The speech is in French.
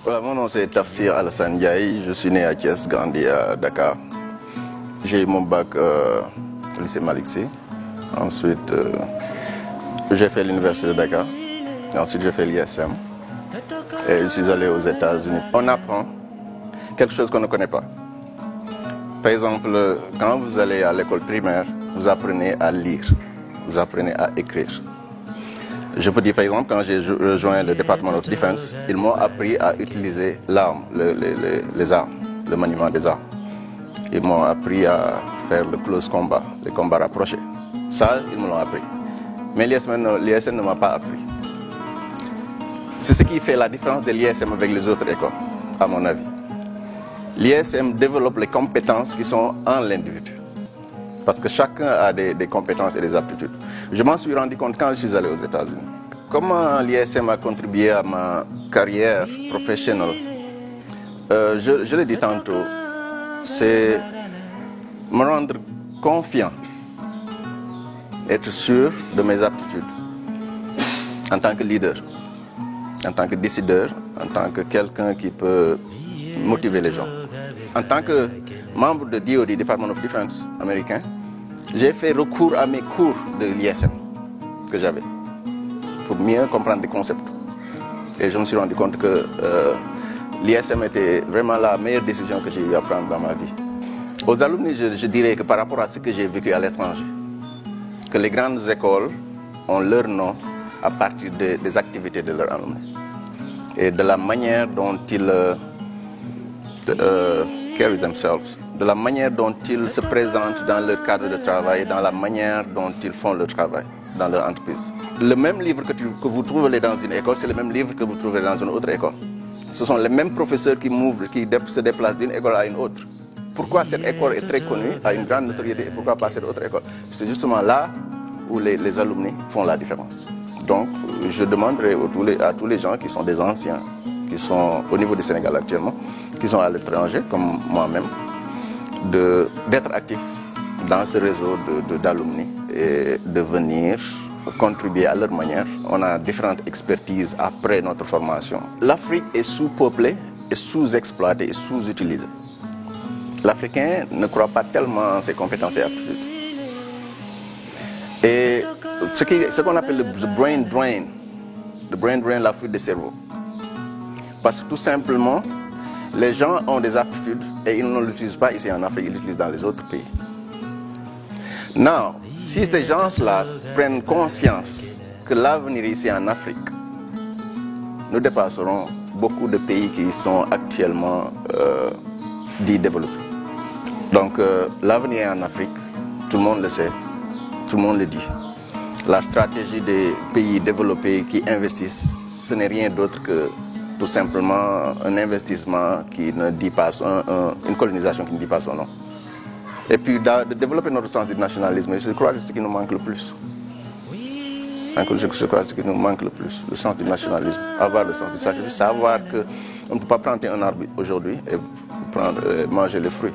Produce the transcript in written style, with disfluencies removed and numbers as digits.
Voilà, mon nom c'est Tafsir Alassane Ndiaye, je suis né à Thiès, grandi à Dakar. J'ai eu mon bac au lycée Malick Sy. Ensuite, j'ai fait l'université de Dakar. Ensuite, j'ai fait l'ISM. Et je suis allé aux États-Unis. On apprend quelque chose qu'on ne connaît pas. Par exemple, quand vous allez à l'école primaire, vous apprenez à lire, vous apprenez à écrire. Je peux dire par exemple, quand j'ai rejoint le département of Defense, ils m'ont appris à utiliser l'arme, les armes, le maniement des armes. Ils m'ont appris à faire le close combat, les combats rapprochés. Ça, ils me l'ont appris. Mais l'ISM ne m'a pas appris. C'est ce qui fait la différence de l'ISM avec les autres écoles, à mon avis. L'ISM développe les compétences qui sont en l'individu. Parce que chacun a des compétences et des aptitudes. Je m'en suis rendu compte quand je suis allé aux États-Unis. Comment l'ISM a contribué à ma carrière professionnelle? Je l'ai dit tantôt, c'est me rendre confiant, être sûr de mes aptitudes en tant que leader, en tant que décideur, en tant que quelqu'un qui peut motiver les gens. En tant que membre de DoD, Department of Defense américain, j'ai fait recours à mes cours de l'ISM que j'avais pour mieux comprendre les concepts. Et je me suis rendu compte que l'ISM était vraiment la meilleure décision que j'ai eu à prendre dans ma vie. Aux alumni, je dirais que par rapport à ce que j'ai vécu à l'étranger, que les grandes écoles ont leur nom à partir des activités de leurs alumni et de la manière dont ils carry themselves, de la manière dont ils se présentent dans leur cadre de travail, dans la manière dont ils font leur travail dans leur entreprise. Le même livre que vous trouverez dans une école, c'est le même livre que vous trouverez dans une autre école. Ce sont les mêmes professeurs qui se déplacent d'une école à une autre. Pourquoi cette école est très connue, a une grande notoriété, et pourquoi pas cette autre école? C'est justement là où les alumni font la différence. Donc, je demanderai à tous les gens qui sont des anciens, qui sont au niveau du Sénégal actuellement, qui sont à l'étranger, comme moi-même, d'être actifs dans ce réseau d'alumni et de venir contribuer à leur manière. On a différentes expertises après notre formation. L'Afrique est sous-peuplée, est sous-exploitée et sous-utilisée. L'Africain ne croit pas tellement en ses compétences et aptitudes. Et ce qu'on appelle le brain drain, la fuite des cerveaux. Parce que tout simplement, les gens ont des aptitudes et ils ne l'utilisent pas ici en Afrique, ils l'utilisent dans les autres pays. Non, si ces gens-là prennent conscience que l'avenir ici en Afrique, nous dépasserons beaucoup de pays qui sont actuellement dits développés. Donc l'avenir est en Afrique, tout le monde le sait, tout le monde le dit. La stratégie des pays développés qui investissent, ce n'est rien d'autre que tout simplement un investissement qui ne dit pas, une colonisation qui ne dit pas son nom. Et puis de développer notre sens du nationalisme, je crois que c'est ce qui nous manque le plus. Je crois que c'est ce qui nous manque le plus, le sens du nationalisme. Avoir le sens du sacrifice, savoir qu'on ne peut pas planter un arbre aujourd'hui et manger les fruits.